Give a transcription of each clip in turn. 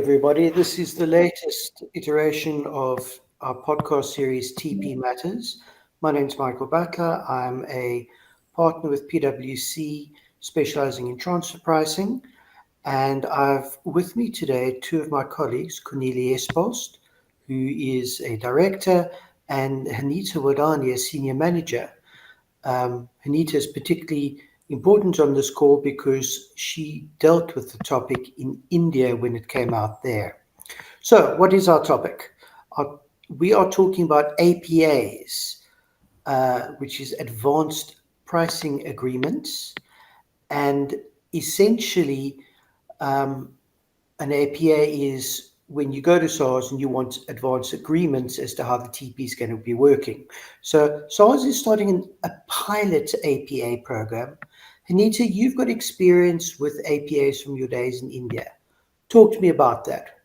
everybody. This is the latest iteration of our podcast series, TP Matters. My name is Michael Butler. I'm a partner with PwC, specializing in transfer pricing. And I've with me today two of my colleagues, Cornelia Espost, who is a director, and Hanita Wadani, a senior manager. Hanita is particularly important on this call because she dealt with the topic in India when it came out there. So, what is our topic? We are talking about APAs, which is Advanced Pricing Agreements, and essentially, an APA is when you go to SARS and you want advanced agreements as to how the TP is going to be working. So SARS is starting a pilot APA program. Hanita, you've got experience with APAs from your days in India. Talk to me about that.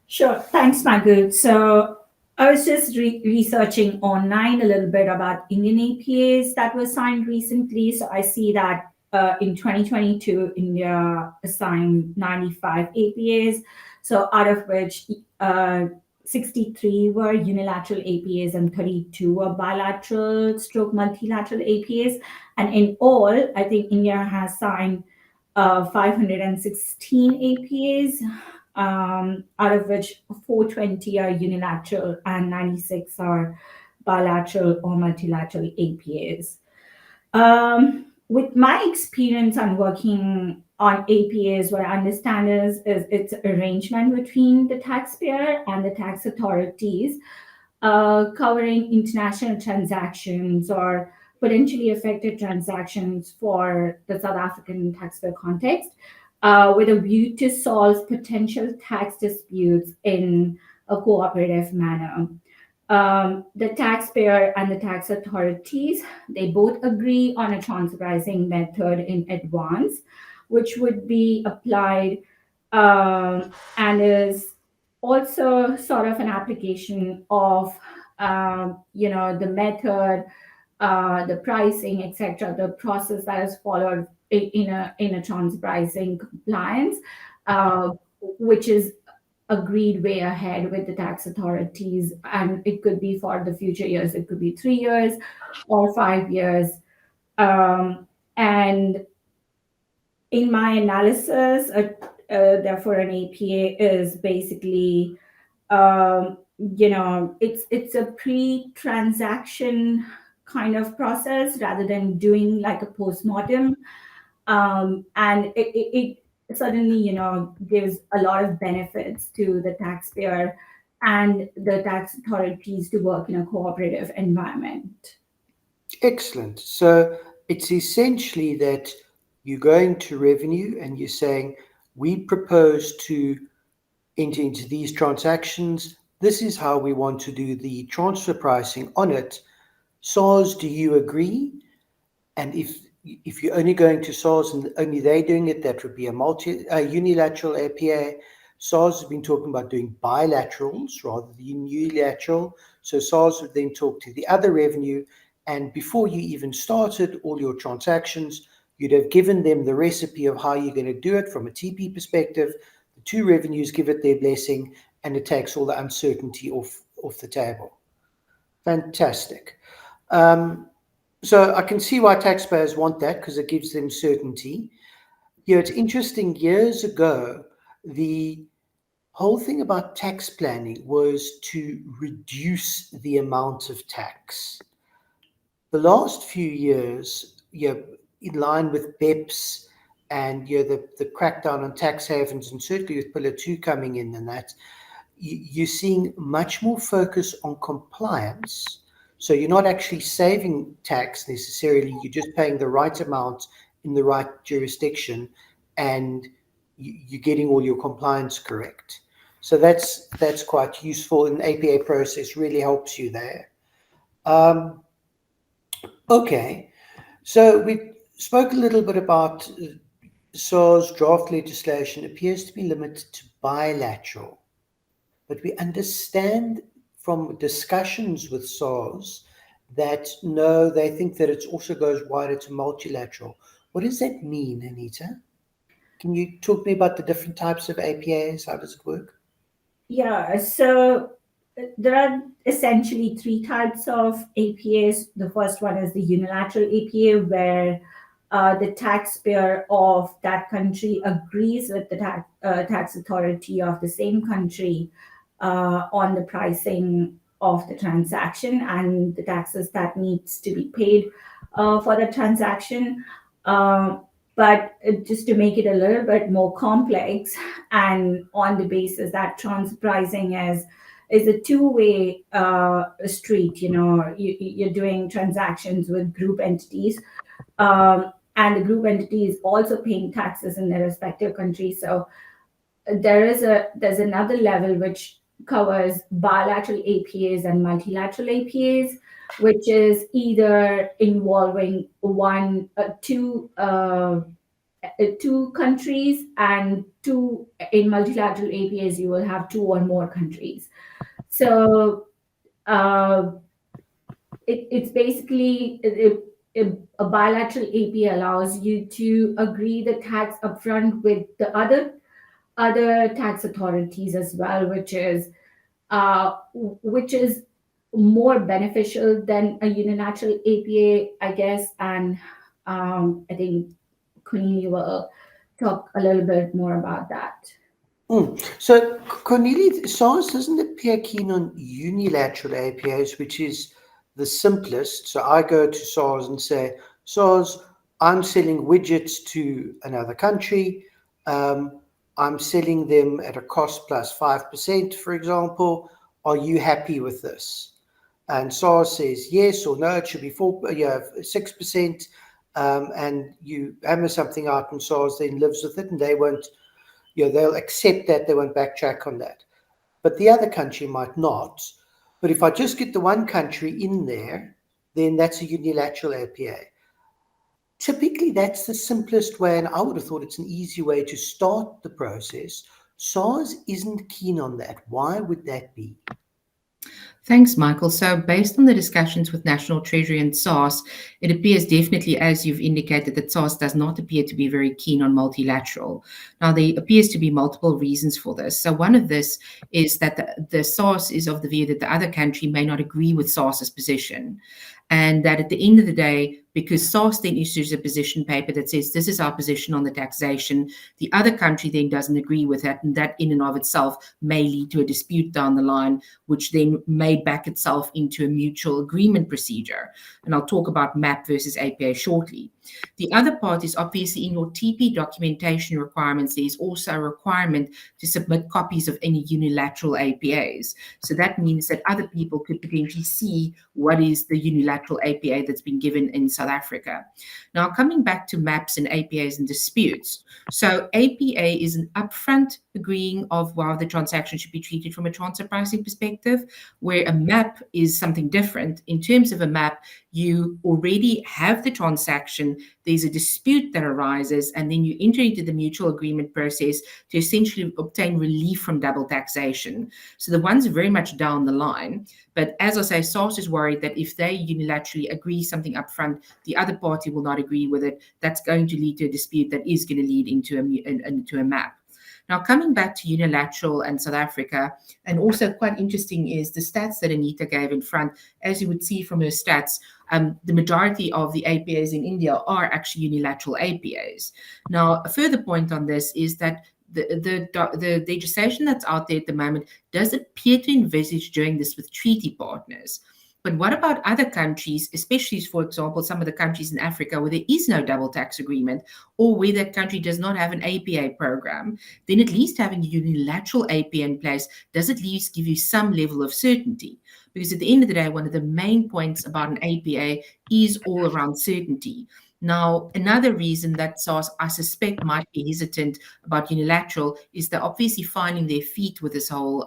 Sure. Thanks, Michael. So I was just researching online a little bit about Indian APAs that were signed recently. So I see that in 2022, India signed 95 APAs. So out of which 63 were unilateral APAs and 32 were bilateral stroke multilateral APAs. And in all, I think India has signed 516 APAs. Out of which 420 are unilateral and 96 are bilateral or multilateral APAs. With my experience on working on APAs, what I understand is it's arrangement between the taxpayer and the tax authorities covering international transactions or potentially affected transactions for the South African taxpayer context, with a view to solve potential tax disputes in a cooperative manner. The taxpayer and the tax authorities, they both agree on a transfer pricing method in advance, which would be applied and is also sort of an application of the method, the pricing, etc., the process that is followed in a transfer pricing compliance, which is agreed way ahead with the tax authorities, and it could be for the future years. It could be 3 years or 5 years. And in my analysis, therefore, an APA is basically, it's a pre-transaction kind of process rather than doing like a post-mortem. And it certainly, gives a lot of benefits to the taxpayer and the tax authorities to work in a cooperative environment. Excellent. So it's essentially that you're going to revenue and you're saying, we propose to enter into these transactions. This is how we want to do the transfer pricing on it. SARS, do you agree? And if you're only going to SARS and only they're doing it, that would be a unilateral APA. SARS has been talking about doing bilaterals rather than unilateral. So SARS would then talk to the other revenue, and before you even started all your transactions, you'd have given them the recipe of how you're going to do it from a TP perspective. The two revenues give it their blessing, and it takes all the uncertainty off the table. Fantastic. So I can see why taxpayers want that, because it gives them certainty. It's interesting, years ago, the whole thing about tax planning was to reduce the amount of tax. The last few years, in line with BEPS and the crackdown on tax havens, and certainly with Pillar 2 coming in and that, you're seeing much more focus on compliance. So you're not actually saving tax necessarily, you're just paying the right amount in the right jurisdiction, and you're getting all your compliance correct. So that's quite useful, and the APA process really helps you there. Okay, so we spoke a little bit about SARS draft legislation appears to be limited to bilateral, but we understand from discussions with SARS that no, they think that it also goes wider to multilateral. What does that mean, Anita? Can you talk to me about the different types of APAs? How does it work? Yeah, so there are essentially three types of APAs. The first one is the unilateral APA, where the taxpayer of that country agrees with the tax authority of the same country on the pricing of the transaction and the taxes that needs to be paid for the transaction. Uh, but just to make it a little bit more complex, and on the basis that transfer pricing is a two-way street. You're doing transactions with group entities, and the group entity is also paying taxes in their respective countries. So there's another level which covers bilateral APAs and multilateral APAs, which is either involving two countries, and two in multilateral APAs you will have two or more countries. So uh, it's basically a bilateral APA allows you to agree the tax upfront with the other tax authorities as well, which is more beneficial than a unilateral APA, I guess. And I think Kunini will talk a little bit more about that. So, Cornelia, SARS doesn't appear keen on unilateral APAs, which is the simplest. So, I go to SARS and say, SARS, I'm selling widgets to another country. Um, I'm selling them at a cost plus 5%, for example. Are you happy with this? And SARS says yes or no, it should be 6%. And you hammer something out, and SARS then lives with it, and they won't, they'll accept that, they won't backtrack on that. But the other country might not. But if I just get the one country in there, then that's a unilateral APA. Typically, that's the simplest way, and I would have thought it's an easy way to start the process. SARS isn't keen on that. Why would that be? Thanks, Michael. So, based on the discussions with National Treasury and SARS, it appears definitely, as you've indicated, that SARS does not appear to be very keen on multilateral. Now, there appears to be multiple reasons for this. So, one of this is that the SARS is of the view that the other country may not agree with SARS's position. And that at the end of the day, because SARS then issues a position paper that says this is our position on the taxation, the other country then doesn't agree with that, and that in and of itself may lead to a dispute down the line, which then may back itself into a mutual agreement procedure. And I'll talk about MAP versus APA shortly. The other part is obviously in your TP documentation requirements, there's also a requirement to submit copies of any unilateral APAs. So that means that other people could potentially see what is the unilateral APA that's been given in South Africa. Now, coming back to MAPs and APAs and disputes. So APA is an upfront agreeing of how the transaction should be treated from a transfer pricing perspective, where a MAP is something different. In terms of a MAP, you already have the transaction, there's a dispute that arises, and then you enter into the mutual agreement process to essentially obtain relief from double taxation. So the one's very much down the line. But as I say, SARS is worried that if they unilaterally agree something upfront, the other party will not agree with it. That's going to lead to a dispute that is going to lead into a MAP. Now, coming back to unilateral and South Africa, and also quite interesting is the stats that Anita gave in front. As you would see from her stats, the majority of the APAs in India are actually unilateral APAs. Now, a further point on this is that the legislation that's out there at the moment does appear to envisage doing this with treaty partners. But what about other countries, especially, for example, some of the countries in Africa where there is no double tax agreement, or where that country does not have an APA program? Then at least having a unilateral APA in place does at least give you some level of certainty. Because at the end of the day, one of the main points about an APA is all around certainty. Now, another reason that SARS, I suspect, might be hesitant about unilateral is they're obviously finding their feet with this whole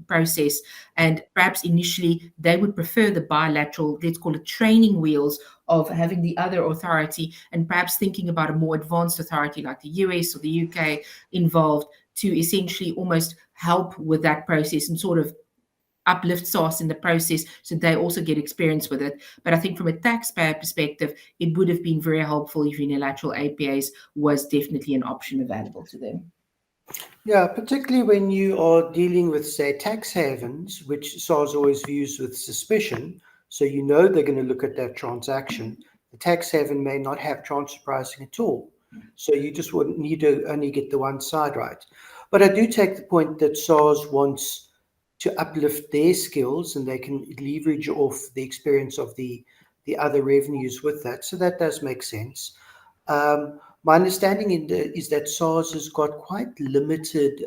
process. And perhaps initially they would prefer the bilateral, let's call it training wheels, of having the other authority, and perhaps thinking about a more advanced authority like the US or the UK involved to essentially almost help with that process and sort of uplift SARS in the process so they also get experience with it. But I think from a taxpayer perspective, it would have been very helpful if unilateral APAs was definitely an option available to them. Yeah, particularly when you are dealing with, say, tax havens, which SARS always views with suspicion. So you know they're going to look at that transaction. The tax haven may not have transfer pricing at all. So you just wouldn't need to only get the one side right. But I do take the point that SARS wants to uplift their skills and they can leverage off the experience of the other revenues with that. So that does make sense. My understanding is that SARS has got quite limited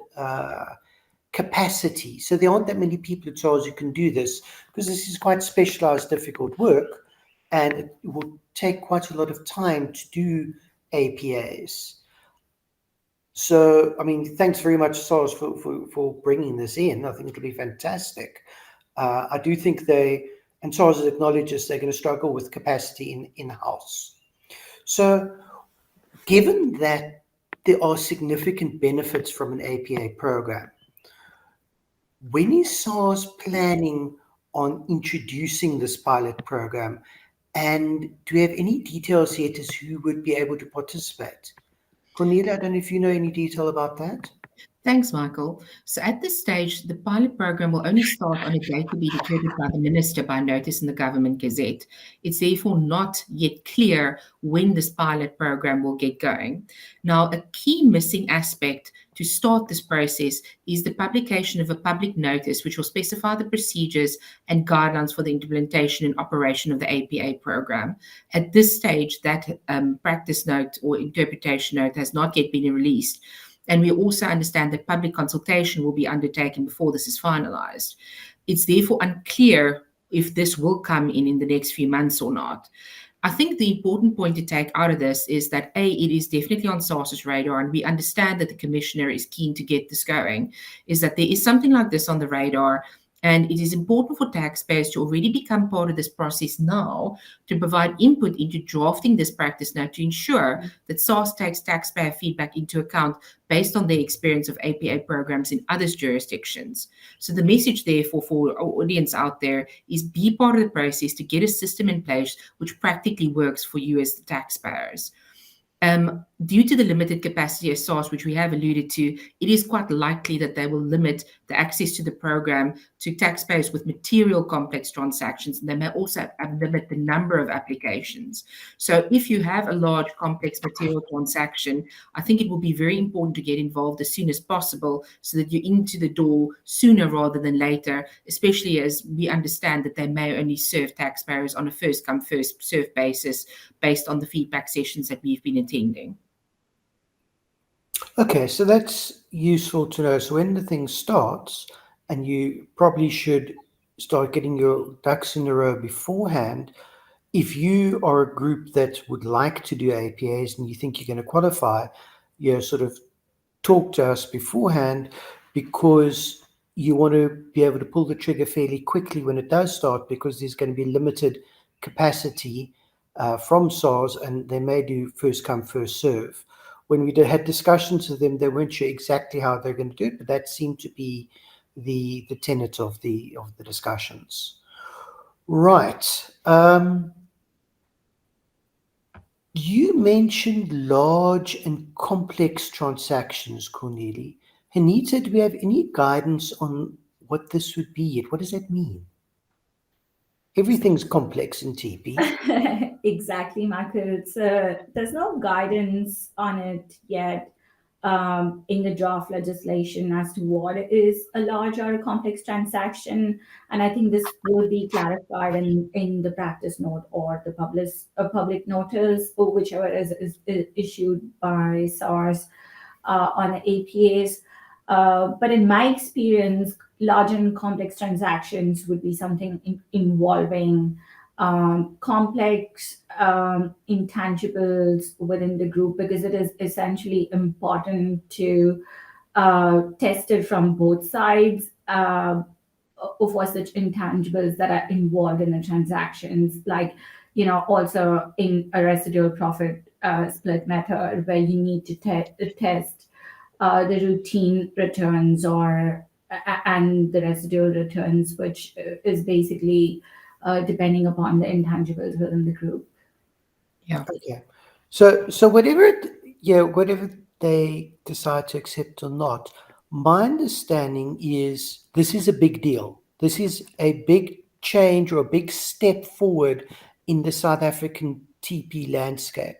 capacity. So there aren't that many people at SARS who can do this because this is quite specialized, difficult work, and it will take quite a lot of time to do APAs. So, I mean, thanks very much, SARS, for bringing this in. I think it'll be fantastic. I do think and SARS acknowledges they're going to struggle with capacity in-house. So, given that there are significant benefits from an APA program, when is SARS planning on introducing this pilot program? And do we have any details yet as to who would be able to participate? Cornelia, I don't know if you know any detail about that. Thanks, Michael. So at this stage, the pilot program will only start on a date to be determined by the Minister by notice in the Government Gazette. It's therefore not yet clear when this pilot program will get going. Now, a key missing aspect to start this process is the publication of a public notice which will specify the procedures and guidelines for the implementation and operation of the APA program. At this stage, that practice note or interpretation note has not yet been released. And we also understand that public consultation will be undertaken before this is finalized. It's therefore unclear if this will come in the next few months or not. I think the important point to take out of this is that A, it is definitely on SARS's radar, and we understand that the Commissioner is keen to get this going, is that there is something like this on the radar. And it is important for taxpayers to already become part of this process now to provide input into drafting this practice note to ensure that SARS takes taxpayer feedback into account based on their experience of APA programs in other jurisdictions. So the message therefore for our audience out there is be part of the process to get a system in place which practically works for you as the taxpayers. Due to the limited capacity of SARS, which we have alluded to, it is quite likely that they will limit the access to the program to taxpayers with material complex transactions, and they may also limit the number of applications. So if you have a large complex material transaction, I think it will be very important to get involved as soon as possible so that you're into the door sooner rather than later, especially as we understand that they may only serve taxpayers on a first come, first served basis based on the feedback sessions that we've been attending. Okay, so that's useful to know. So when the thing starts, and you probably should start getting your ducks in a row beforehand, if you are a group that would like to do APAs and you think you're going to qualify, sort of talk to us beforehand because you want to be able to pull the trigger fairly quickly when it does start because there's going to be limited capacity from SARS and they may do first come, first serve. When we had discussions with them, they weren't sure exactly how they're going to do it, but that seemed to be the tenet of the discussions. Right. You mentioned large and complex transactions, Cornelia. Hanita, do we have any guidance on what this would be yet? What does that mean? Everything's complex in TP. Exactly, Michael. So there's no guidance on it yet in the draft legislation as to what is a large or a complex transaction. And I think this will be clarified in the practice note or the public notice, or whichever is issued by SARS on APAs. But in my experience, large and complex transactions would be something involving complex intangibles within the group because it is essentially important to test it from both sides of what such intangibles that are involved in the transactions, like also in a residual profit split method where you need to test the routine returns or and the residual returns, which is basically depending upon the intangibles within the group. Yeah. Okay. So whatever whatever they decide to accept or not, my understanding is this is a big deal. This is a big change or a big step forward in the South African TP landscape.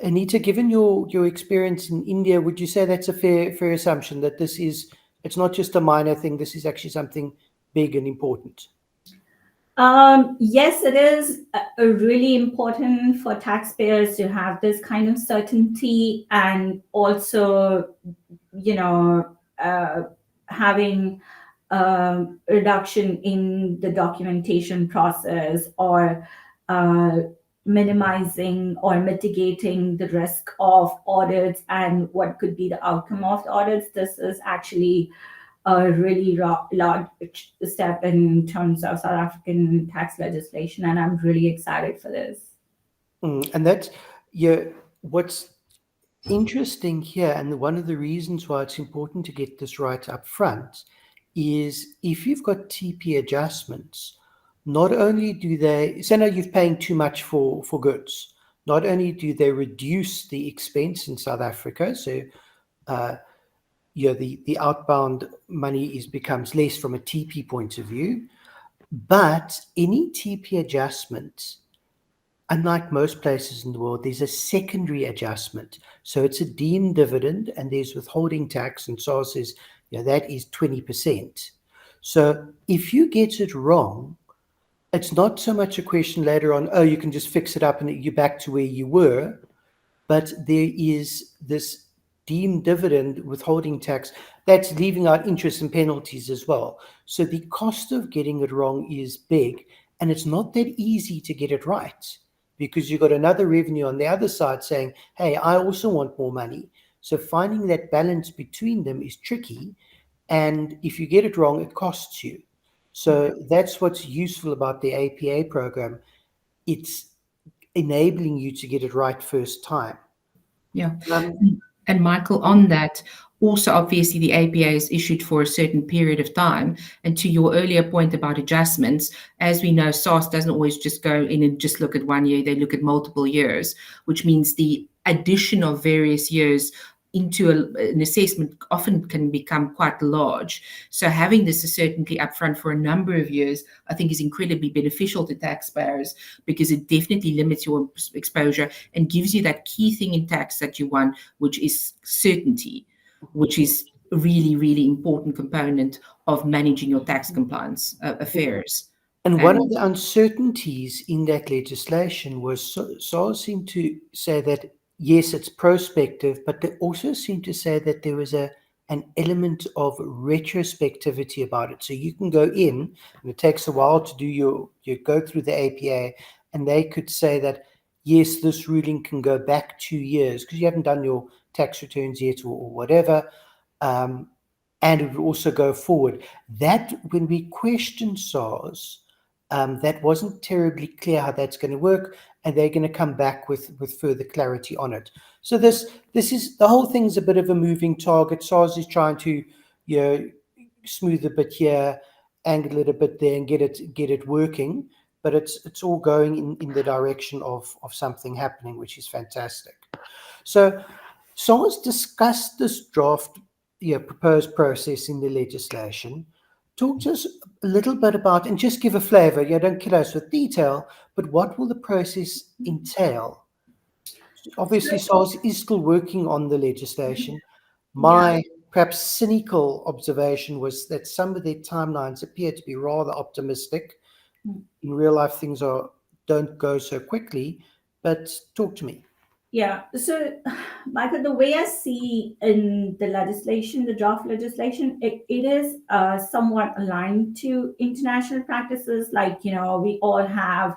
Anita, given your experience in India, would you say that's a fair assumption that it's not just a minor thing, this is actually something big and important? Yes, it is really important for taxpayers to have this kind of certainty, and also, you know, having reduction in the documentation process, or uh, minimizing or mitigating the risk of audits and what could be the outcome of the audits. This is actually a really large step in terms of South African tax legislation, and I'm really excited for this. And that's yeah. What's interesting here, and one of the reasons why it's important to get this right up front, is if you've got TP adjustments, not only do they say now you're paying too much for goods, not only do they reduce the expense in South Africa, so uh, the outbound money becomes less from a TP point of view, but any TP adjustment, unlike most places in the world, there's a secondary adjustment. So it's a deemed dividend and there's withholding tax, and SARS says, that is 20%. So if you get it wrong, it's not so much a question later on, oh, you can just fix it up and you're back to where you were, but there is this deemed dividend withholding tax that's leaving out interest and penalties as well. So the cost of getting it wrong is big, and it's not that easy to get it right because you've got another revenue on the other side saying, hey, I also want more money. So finding that balance between them is tricky. And if you get it wrong, it costs you. So that's what's useful about the APA program. It's enabling you to get it right first time. Yeah. Um, And Michael, on that, also obviously the APA is issued for a certain period of time. And to your earlier point about adjustments, as we know, SARS doesn't always just go in and just look at 1 year, they look at multiple years, which means the addition of various years into an assessment often can become quite large. So having this certainty upfront for a number of years, I think, is incredibly beneficial to taxpayers because it definitely limits your exposure and gives you that key thing in tax that you want, which is certainty, which is a really, really important component of managing your tax compliance affairs. And one of And the uncertainties in that legislation was SARS seemed to say that, yes, it's prospective, but they also seemed to say that there was an element of retrospectivity about it. So you can go in, and it takes a while to do you go through the APA, and they could say that, yes, this ruling can go back 2 years because you haven't done your tax returns yet or whatever. Um, and it would also go forward. That, when we questioned SARS, that wasn't terribly clear how that's going to work, and they're going to come back with further clarity on it. So this is the whole thing's a bit of a moving target. SARS is trying to smooth a bit here, angle it a bit there, and get it working. But it's all going in the direction of something happening, which is fantastic. So SARS discussed this draft proposed process in the legislation. Talk to us a little bit about, and just give a flavor, don't kill us with detail, but what will the process entail? Obviously, SARS is still working on the legislation. Yeah. My perhaps cynical observation was that some of their timelines appear to be rather optimistic. In real life, things don't go so quickly, but talk to me. Yeah. So, Michael, the way I see in the legislation, the draft legislation, it is somewhat aligned to international practices. Like, we all have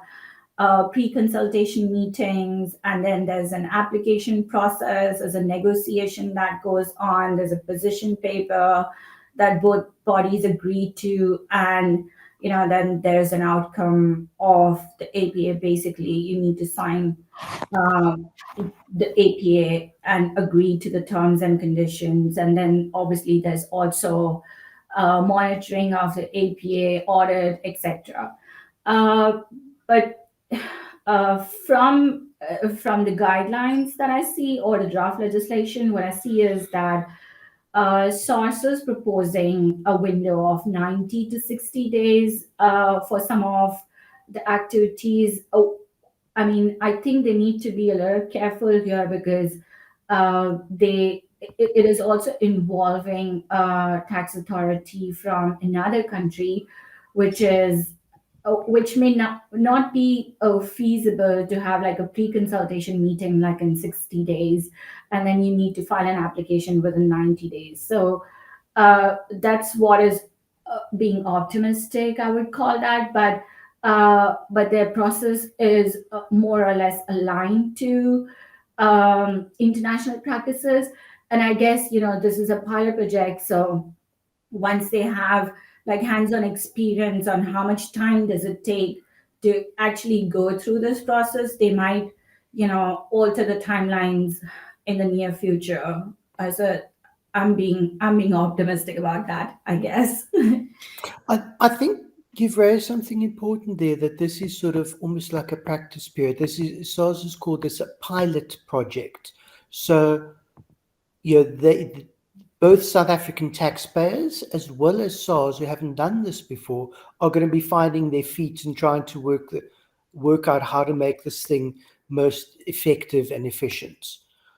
pre-consultation meetings, and then there's an application process, there's a negotiation that goes on, there's a position paper that both bodies agree to, and then there's an outcome of the APA. Basically, you need to sign um, the APA and agree to the terms and conditions. And then obviously there's also monitoring of the APA audit, etc. Uh, but from the guidelines that I see or the draft legislation, what I see is that sources proposing a window of 90 to 60 days for some of the activities. Oh, I mean, I think they need to be a little careful here because it is also involving tax authority from another country, which is which may not be feasible to have like a pre-consultation meeting like in 60 days, and then you need to file an application within 90 days. So that's what is being optimistic, I would call that. But their process is more or less aligned to international practices. And I guess, this is a pilot project. So once they have like hands-on experience on how much time does it take to actually go through this process, they might, alter the timelines in the near future. So I'm being optimistic about that, I guess. I think you've raised something important there, that this is sort of almost like a practice period. This is, SARS has called this a pilot project. So, both South African taxpayers as well as SARS, who haven't done this before, are going to be finding their feet and trying to work out how to make this thing most effective and efficient.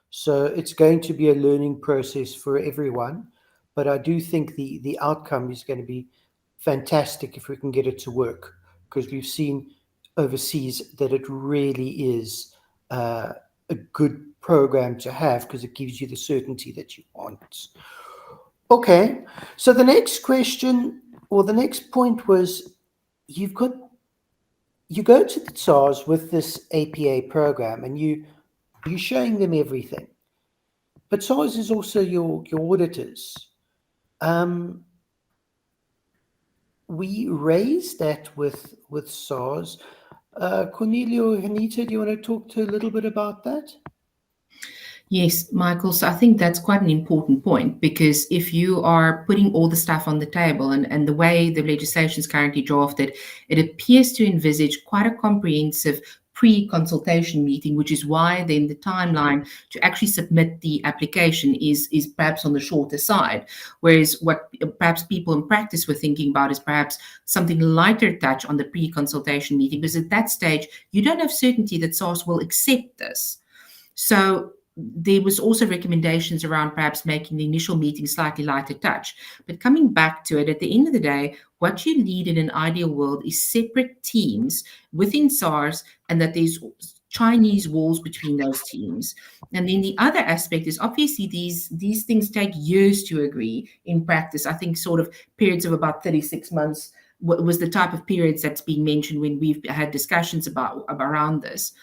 So it's going to be a learning process for everyone, but I do think the outcome is going to be fantastic if we can get it to work, because we've seen overseas that it really is a good program to have, because it gives you the certainty that you want. Okay, so the next question, or the next point was, you go to the SARS with this APA program, and you're showing them everything. But SARS is also your auditors. We raised that with SARS. Cornelio, Anita, do you want to talk to a little bit about that? Yes, Michael. So I think that's quite an important point, because if you are putting all the stuff on the table, and the way the legislation is currently drafted, it appears to envisage quite a comprehensive pre-consultation meeting, which is why then the timeline to actually submit the application is perhaps on the shorter side. Whereas what perhaps people in practice were thinking about is perhaps something lighter touch on the pre-consultation meeting, because at that stage you don't have certainty that SARS will accept this. So there was also recommendations around perhaps making the initial meeting slightly lighter touch. But coming back to it, at the end of the day, what you need in an ideal world is separate teams within SARS, and that there's Chinese walls between those teams. And then the other aspect is, obviously these things take years to agree in practice. I think sort of periods of about 36 months was the type of periods that's been mentioned when we've had discussions about around this.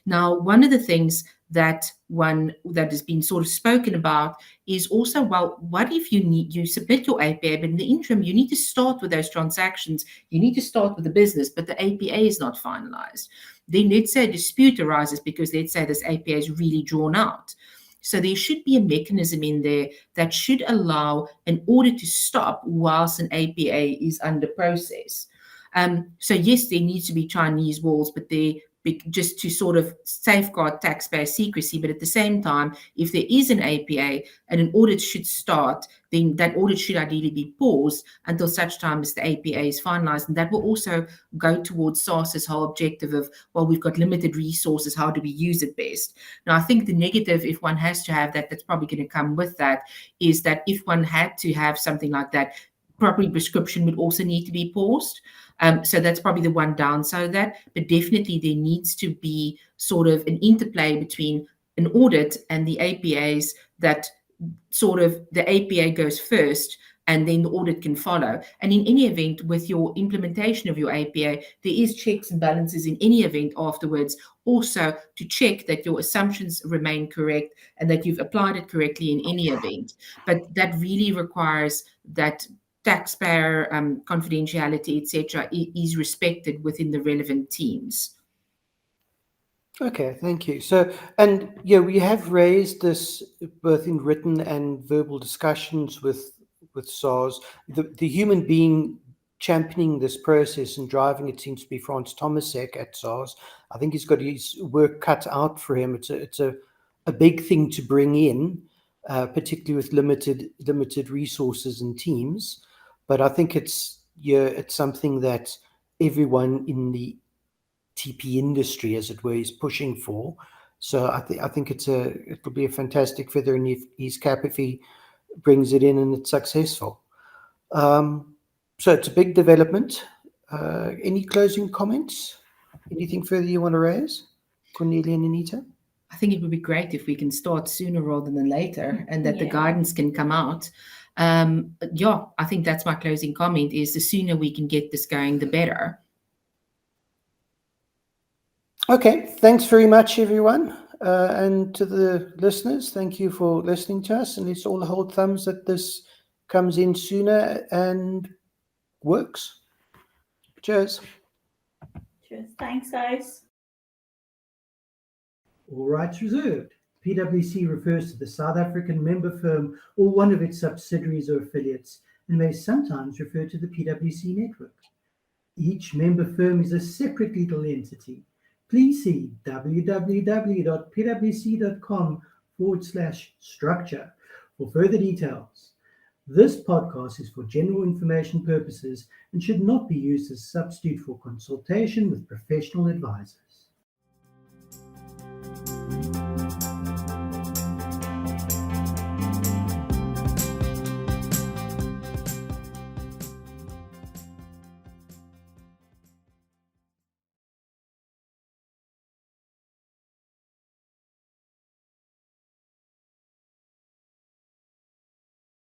Now, one of the things that has been sort of spoken about is also, well, what if you submit your APA, but in the interim you need to start with those transactions, you need to start with the business, but the APA is not finalized. Then let's say a dispute arises because let's say this APA is really drawn out. So there should be a mechanism in there that should allow an audit to stop whilst an APA is under process. So yes, there needs to be Chinese walls, but just to sort of safeguard taxpayer secrecy. But at the same time, if there is an APA and an audit should start, then that audit should ideally be paused until such time as the APA is finalized. And that will also go towards SARS's whole objective of, well, we've got limited resources, how do we use it best? Now, I think the negative, if one has to have that, that's probably going to come with that, is that if one had to have something like that, property prescription would also need to be paused. So that's probably the one downside of that. But definitely there needs to be sort of an interplay between an audit and the APAs, that sort of the APA goes first and then the audit can follow. And in any event, with your implementation of your APA, there is checks and balances in any event afterwards, also to check that your assumptions remain correct and that you've applied it correctly in any event. But that really requires that taxpayer confidentiality, etc., is respected within the relevant teams. Okay, thank you. So, and yeah, we have raised this both in written and verbal discussions with with SARS. The human being championing this process and driving it seems to be Franz Tomasek at SARS. I think he's got his work cut out for him. It's a big thing to bring in, particularly with limited resources and teams. But I think it's something that everyone in the TP industry, as it were, is pushing for. So I think it'll be a fantastic feather in his cap if he brings it in and it's successful. So it's a big development. Any closing comments? Anything further you want to raise, Cornelia and Anita? I think it would be great if we can start sooner rather than later, and that the guidance can come out. I think that's my closing comment, is the sooner we can get this going, the better. Okay, thanks very much, everyone. And to the listeners, thank you for listening to us. And let's all hold thumbs that this comes in sooner and works. Cheers. Cheers. Thanks, guys. All rights reserved. PwC refers to the South African member firm or one of its subsidiaries or affiliates, and may sometimes refer to the PwC network. Each member firm is a separate legal entity. Please see www.pwc.com/structure for further details. This podcast is for general information purposes and should not be used as a substitute for consultation with professional advisors.